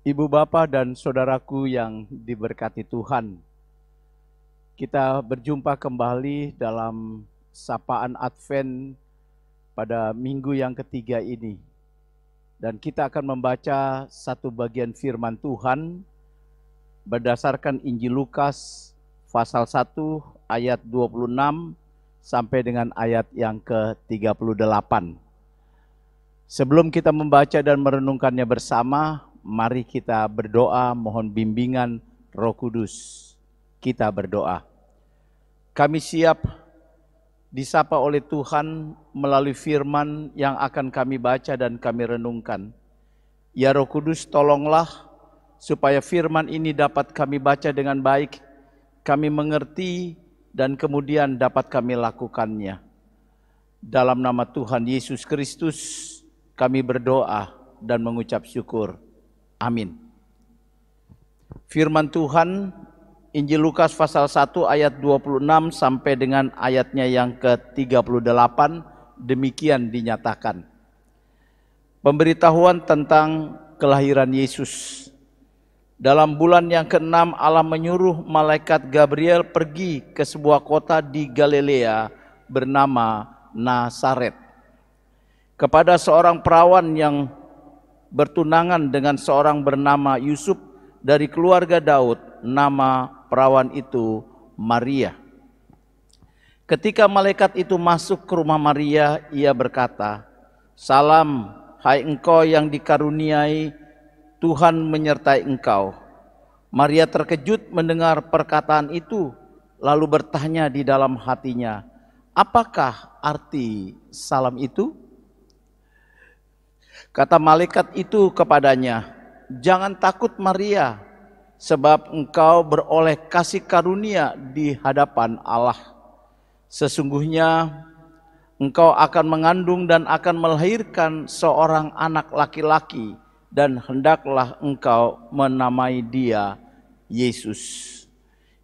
Ibu Bapak dan saudaraku yang diberkati Tuhan, kita berjumpa kembali dalam sapaan Advent pada minggu yang ketiga ini. Dan kita akan membaca satu bagian firman Tuhan berdasarkan Injil Lukas pasal 1 ayat 26 sampai dengan ayat yang ke-38. Sebelum kita membaca dan merenungkannya bersama, mari kita berdoa mohon bimbingan Roh Kudus. Kita berdoa. Kami siap disapa oleh Tuhan melalui firman yang akan kami baca dan kami renungkan. Ya Roh Kudus, tolonglah supaya firman ini dapat kami baca dengan baik, kami mengerti dan kemudian dapat kami lakukannya. Dalam nama Tuhan Yesus Kristus kami berdoa dan mengucap syukur. Amin. Firman Tuhan Injil Lukas pasal 1 ayat 26 sampai dengan ayatnya yang ke-38 demikian dinyatakan. Pemberitahuan tentang kelahiran Yesus. Dalam bulan yang ke-6 Allah menyuruh malaikat Gabriel pergi ke sebuah kota di Galilea bernama Nazaret, kepada seorang perawan yang bertunangan dengan seorang bernama Yusuf dari keluarga Daud. Nama perawan itu Maria. Ketika malaikat itu masuk ke rumah Maria, ia berkata, "Salam, hai engkau yang dikaruniai, Tuhan menyertai engkau." Maria terkejut mendengar perkataan itu, lalu bertanya di dalam hatinya, "Apakah arti salam itu?" Kata malaikat itu kepadanya, "Jangan takut Maria, sebab engkau beroleh kasih karunia di hadapan Allah. Sesungguhnya engkau akan mengandung dan akan melahirkan seorang anak laki-laki, dan hendaklah engkau menamai dia Yesus.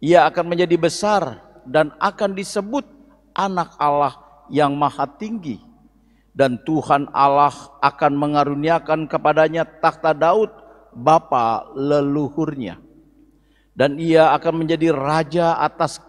Ia akan menjadi besar dan akan disebut Anak Allah yang Maha Tinggi. Dan Tuhan Allah akan mengaruniakan kepadanya takhta Daud, bapa leluhurnya. Dan ia akan menjadi raja atas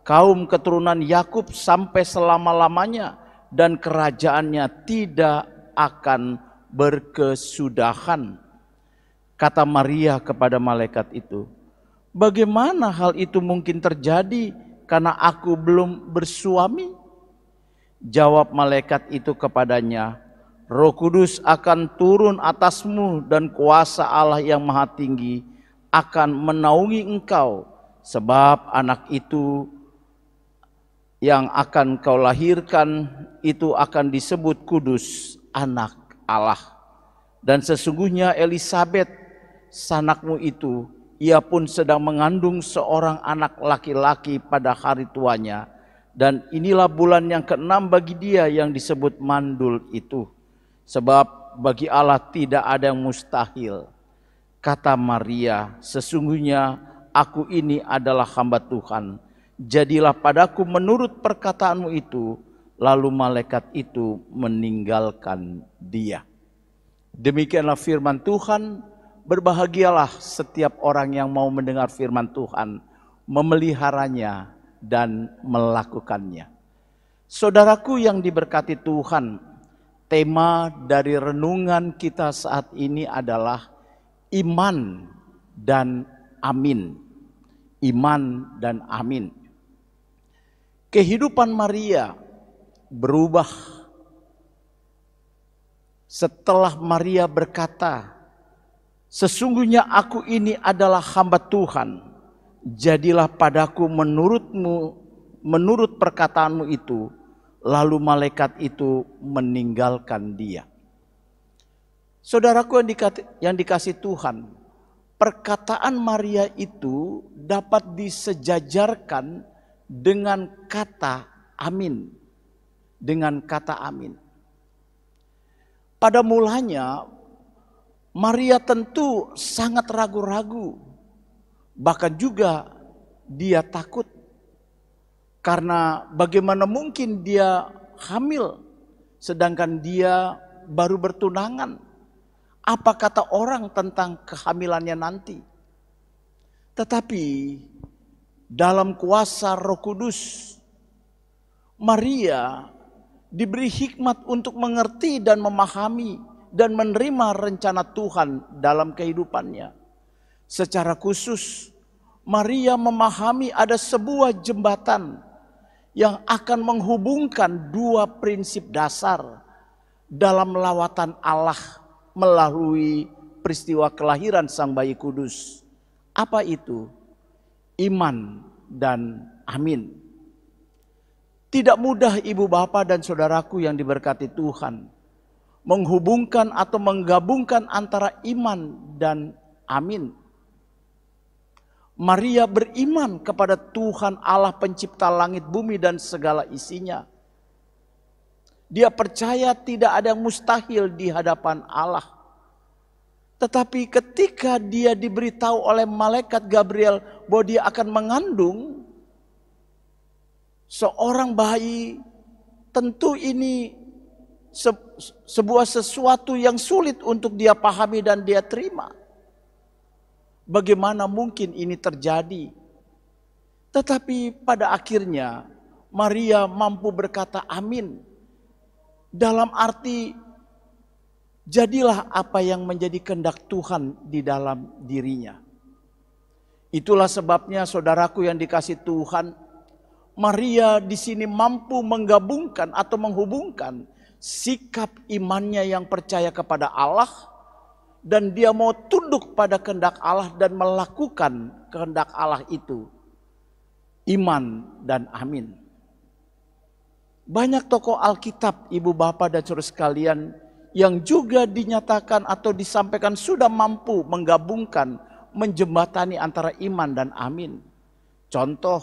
kaum keturunan Yakub sampai selama-lamanya, dan kerajaannya tidak akan berkesudahan." Kata Maria kepada malaikat itu, "Bagaimana hal itu mungkin terjadi karena aku belum bersuami?" Jawab malaikat itu kepadanya, "Roh Kudus akan turun atasmu dan kuasa Allah yang Maha Tinggi akan menaungi engkau, sebab anak itu yang akan kau lahirkan itu akan disebut kudus, anak Allah. Dan sesungguhnya Elisabet, sanakmu itu, ia pun sedang mengandung seorang anak laki-laki pada hari tuanya. Dan inilah bulan yang ke-6 bagi dia yang disebut mandul itu. Sebab bagi Allah tidak ada yang mustahil. Kata Maria, sesungguhnya aku ini adalah hamba Tuhan. Jadilah padaku menurut perkataanmu itu. Lalu malaikat itu meninggalkan dia. Demikianlah firman Tuhan. Berbahagialah setiap orang yang mau mendengar firman Tuhan, memeliharanya dan melakukannya. Saudaraku yang diberkati Tuhan, tema dari renungan kita saat ini adalah iman dan amin. Iman dan amin. Kehidupan Maria berubah setelah Maria berkata, sesungguhnya aku ini adalah hamba Tuhan. Jadilah padaku menurut perkataanmu itu. Lalu malaikat itu meninggalkan dia. Saudaraku yang dikasih Tuhan, perkataan Maria itu dapat disejajarkan dengan kata amin. Dengan kata amin. Pada mulanya Maria tentu sangat ragu-ragu. Bahkan juga dia takut. Karena bagaimana mungkin dia hamil sedangkan dia baru bertunangan. Apa kata orang tentang kehamilannya nanti? Tetapi dalam kuasa Roh Kudus, Maria diberi hikmat untuk mengerti dan memahami dan menerima rencana Tuhan dalam kehidupannya. Secara khusus, Maria memahami ada sebuah jembatan yang akan menghubungkan dua prinsip dasar dalam lawatan Allah melalui peristiwa kelahiran Sang Bayi Kudus. Apa itu? Iman dan amin. Tidak mudah ibu bapak dan saudaraku yang diberkati Tuhan menghubungkan atau menggabungkan antara iman dan amin. Maria beriman kepada Tuhan Allah pencipta langit bumi dan segala isinya. Dia percaya tidak ada yang mustahil di hadapan Allah. Tetapi ketika dia diberitahu oleh malaikat Gabriel bahwa dia akan mengandung seorang bayi, tentu ini sebuah sesuatu yang sulit untuk dia pahami dan dia terima. Bagaimana mungkin ini terjadi? Tetapi pada akhirnya Maria mampu berkata amin. Dalam arti jadilah apa yang menjadi kehendak Tuhan di dalam dirinya. Itulah sebabnya saudaraku yang dikasih Tuhan, Maria di sini mampu menggabungkan atau menghubungkan sikap imannya yang percaya kepada Allah dan dia mau tunduk pada kehendak Allah dan melakukan kehendak Allah itu. Iman dan amin. Banyak tokoh Alkitab, ibu bapak dan saudara sekalian, yang juga dinyatakan atau disampaikan sudah mampu menggabungkan, menjembatani antara iman dan amin. Contoh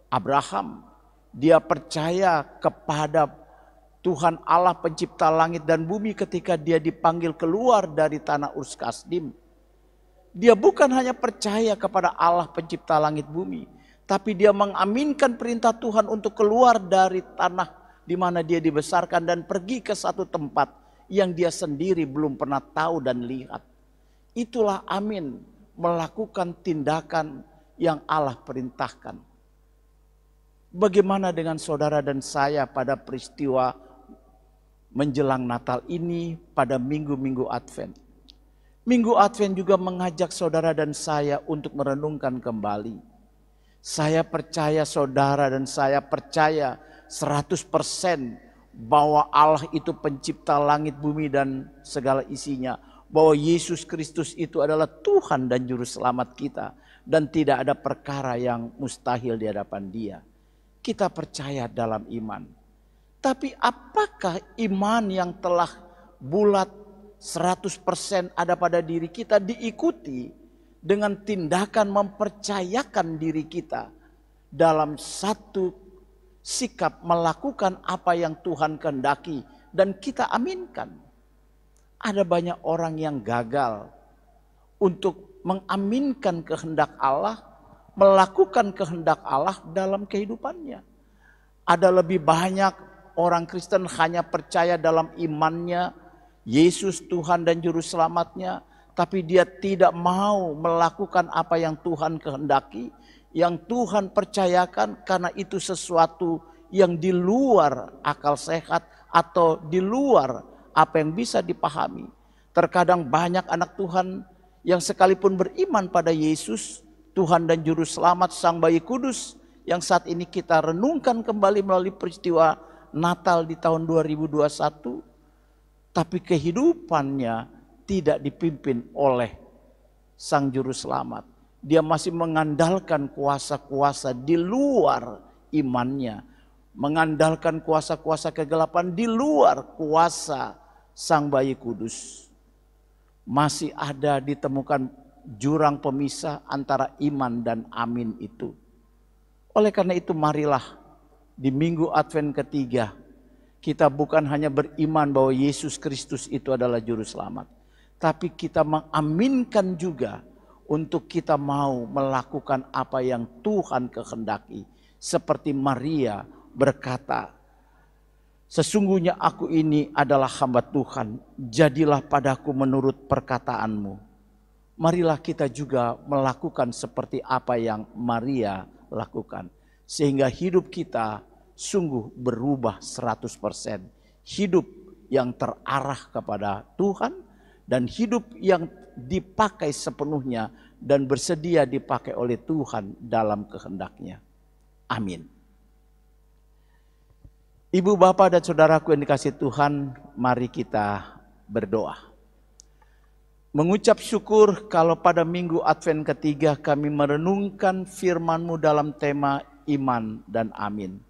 Abraham, dia percaya kepada Tuhan Allah pencipta langit dan bumi ketika dia dipanggil keluar dari tanah Ur Kasdim. Dia bukan hanya percaya kepada Allah pencipta langit bumi, tapi dia mengaminkan perintah Tuhan untuk keluar dari tanah di mana dia dibesarkan dan pergi ke satu tempat yang dia sendiri belum pernah tahu dan lihat. Itulah amin, melakukan tindakan yang Allah perintahkan. Bagaimana dengan saudara dan saya pada peristiwa menjelang Natal ini pada minggu-minggu Advent? Minggu Advent juga mengajak saudara dan saya untuk merenungkan kembali. Saya percaya saudara dan saya percaya 100% bahwa Allah itu pencipta langit bumi dan segala isinya. Bahwa Yesus Kristus itu adalah Tuhan dan Juru Selamat kita. Dan tidak ada perkara yang mustahil di hadapan Dia. kita percaya dalam iman. Tapi apakah iman yang telah bulat 100% ada pada diri kita diikuti dengan tindakan mempercayakan diri kita dalam satu sikap melakukan apa yang Tuhan kehendaki dan kita aminkan? Ada banyak orang yang gagal untuk mengaminkan kehendak Allah, melakukan kehendak Allah dalam kehidupannya. Ada lebih banyak orang Kristen hanya percaya dalam imannya, Yesus Tuhan dan Juru Selamatnya, tapi dia tidak mau melakukan apa yang Tuhan kehendaki, yang Tuhan percayakan, karena itu sesuatu yang di luar akal sehat atau di luar apa yang bisa dipahami. Terkadang banyak anak Tuhan yang sekalipun beriman pada Yesus, Tuhan dan Juru Selamat Sang Bayi Kudus, yang saat ini kita renungkan kembali melalui peristiwa Natal di tahun 2021, tapi kehidupannya tidak dipimpin oleh Sang Juru Selamat. Dia masih mengandalkan kuasa-kuasa di luar imannya, mengandalkan kuasa-kuasa kegelapan di luar kuasa Sang Bayi Kudus. Masih ada ditemukan jurang pemisah antara iman dan amin itu. Oleh karena itu marilah di minggu Advent ketiga kita bukan hanya beriman bahwa Yesus Kristus itu adalah Juru Selamat, tapi kita mengaminkan juga untuk kita mau melakukan apa yang Tuhan kehendaki. Seperti Maria berkata, "Sesungguhnya aku ini adalah hamba Tuhan, jadilah padaku menurut perkataanmu." Marilah kita juga melakukan seperti apa yang Maria lakukan, sehingga hidup kita sungguh berubah 100%. Hidup yang terarah kepada Tuhan dan hidup yang dipakai sepenuhnya dan bersedia dipakai oleh Tuhan dalam kehendaknya. Amin. Ibu, bapak, dan saudaraku yang dikasihi Tuhan, mari kita berdoa. Mengucap syukur kalau pada minggu Advent ketiga kami merenungkan firman-Mu dalam tema iman dan amin.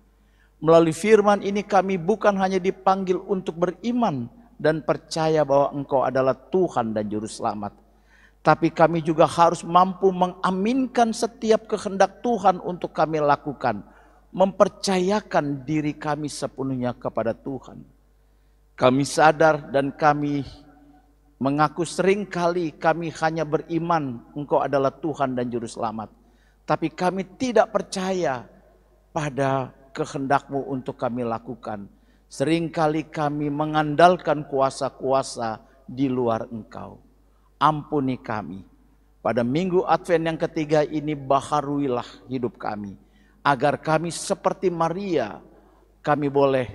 Melalui firman ini kami bukan hanya dipanggil untuk beriman dan percaya bahwa Engkau adalah Tuhan dan Juru Selamat, tapi kami juga harus mampu mengaminkan setiap kehendak Tuhan untuk kami lakukan, mempercayakan diri kami sepenuhnya kepada Tuhan. Kami sadar dan kami mengaku seringkali kami hanya beriman Engkau adalah Tuhan dan Juru Selamat, tapi kami tidak percaya pada kehendak-Mu untuk kami lakukan. Seringkali kami mengandalkan kuasa-kuasa di luar Engkau. Ampuni kami. Pada minggu Advent yang ketiga ini baharuilah hidup kami, agar kami seperti Maria, kami boleh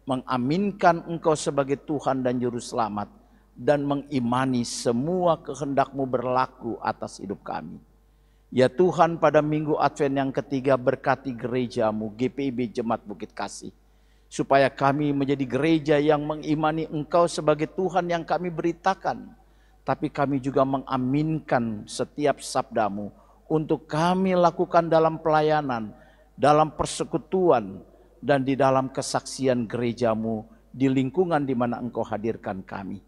mengaminkan Engkau sebagai Tuhan dan Juru Selamat, dan mengimani semua kehendak-Mu berlaku atas hidup kami. Ya Tuhan, pada minggu Advent yang ketiga berkati gereja-Mu, GPIB Jemaat Bukit Kasih, supaya kami menjadi gereja yang mengimani Engkau sebagai Tuhan yang kami beritakan, tapi kami juga mengaminkan setiap sabda-Mu untuk kami lakukan dalam pelayanan, dalam persekutuan, dan di dalam kesaksian gereja-Mu di lingkungan di mana Engkau hadirkan kami.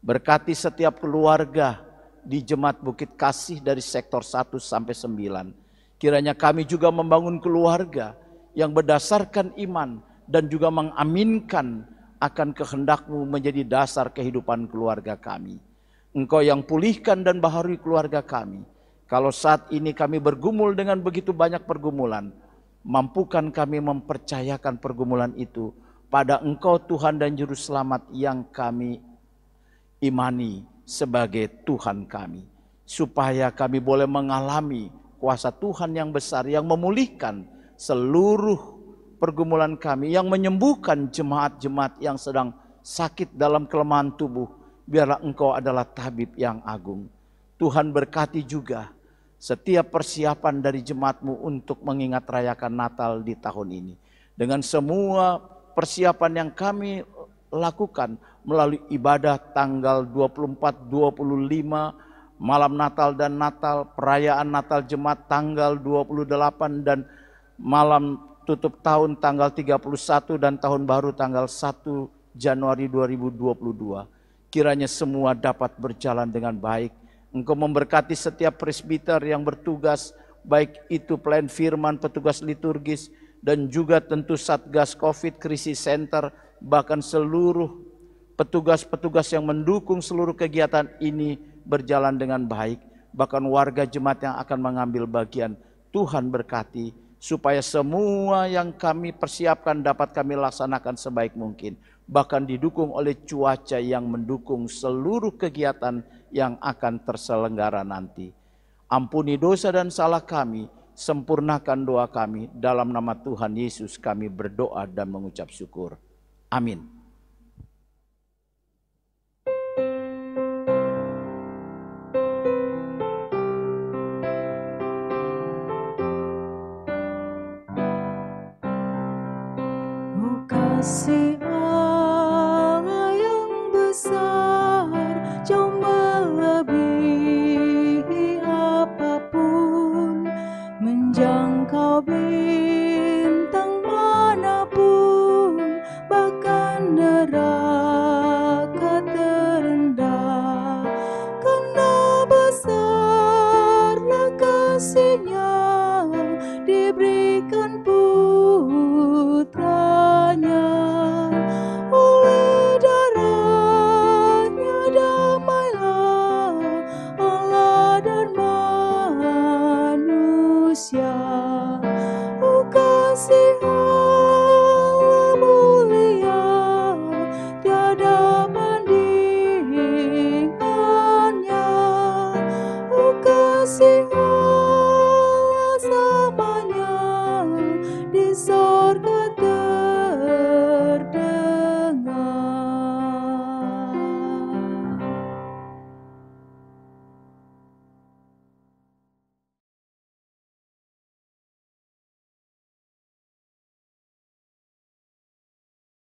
Berkati setiap keluarga di Jemaat Bukit Kasih dari sektor 1 sampai 9. Kiranya kami juga membangun keluarga yang berdasarkan iman dan juga mengaminkan akan kehendak-Mu menjadi dasar kehidupan keluarga kami. Engkau yang pulihkan dan baharui keluarga kami. Kalau saat ini kami bergumul dengan begitu banyak pergumulan, mampukan kami mempercayakan pergumulan itu pada Engkau Tuhan dan Juru Selamat yang kami imani sebagai Tuhan kami, supaya kami boleh mengalami kuasa Tuhan yang besar yang memulihkan seluruh pergumulan kami, yang menyembuhkan jemaat-jemaat yang sedang sakit dalam kelemahan tubuh. Biarlah Engkau adalah tabib yang agung. Tuhan berkati juga setiap persiapan dari jemaat-Mu untuk mengingat rayakan Natal di tahun ini, dengan semua persiapan yang kami lakukan melalui ibadah tanggal 24, 25, malam Natal dan Natal, perayaan Natal Jemaat tanggal 28, dan malam tutup tahun tanggal 31 dan tahun baru tanggal 1 Januari 2022. Kiranya semua dapat berjalan dengan baik. Engkau memberkati setiap presbiter yang bertugas, baik itu pelayan firman, petugas liturgis, dan juga tentu Satgas Covid, Krisis Center, bahkan seluruh petugas-petugas yang mendukung seluruh kegiatan ini berjalan dengan baik. Bahkan warga jemaat yang akan mengambil bagian, Tuhan berkati, supaya semua yang kami persiapkan dapat kami laksanakan sebaik mungkin. Bahkan didukung oleh cuaca yang mendukung seluruh kegiatan yang akan terselenggara nanti. Ampuni dosa dan salah kami, sempurnakan doa kami. Dalam nama Tuhan Yesus kami berdoa dan mengucap syukur. Amin. Kasih Allah yang besar, jauh melebihi apapun, menjangkau bintang manapun, bahkan neraka terendah. Karena besarlah kasih-Nya, diberikan putranya. Oleh darahnya damailah Allah dan manusia. Oh, kasih Allah mulia, tiada bandingannya. Oh, kasih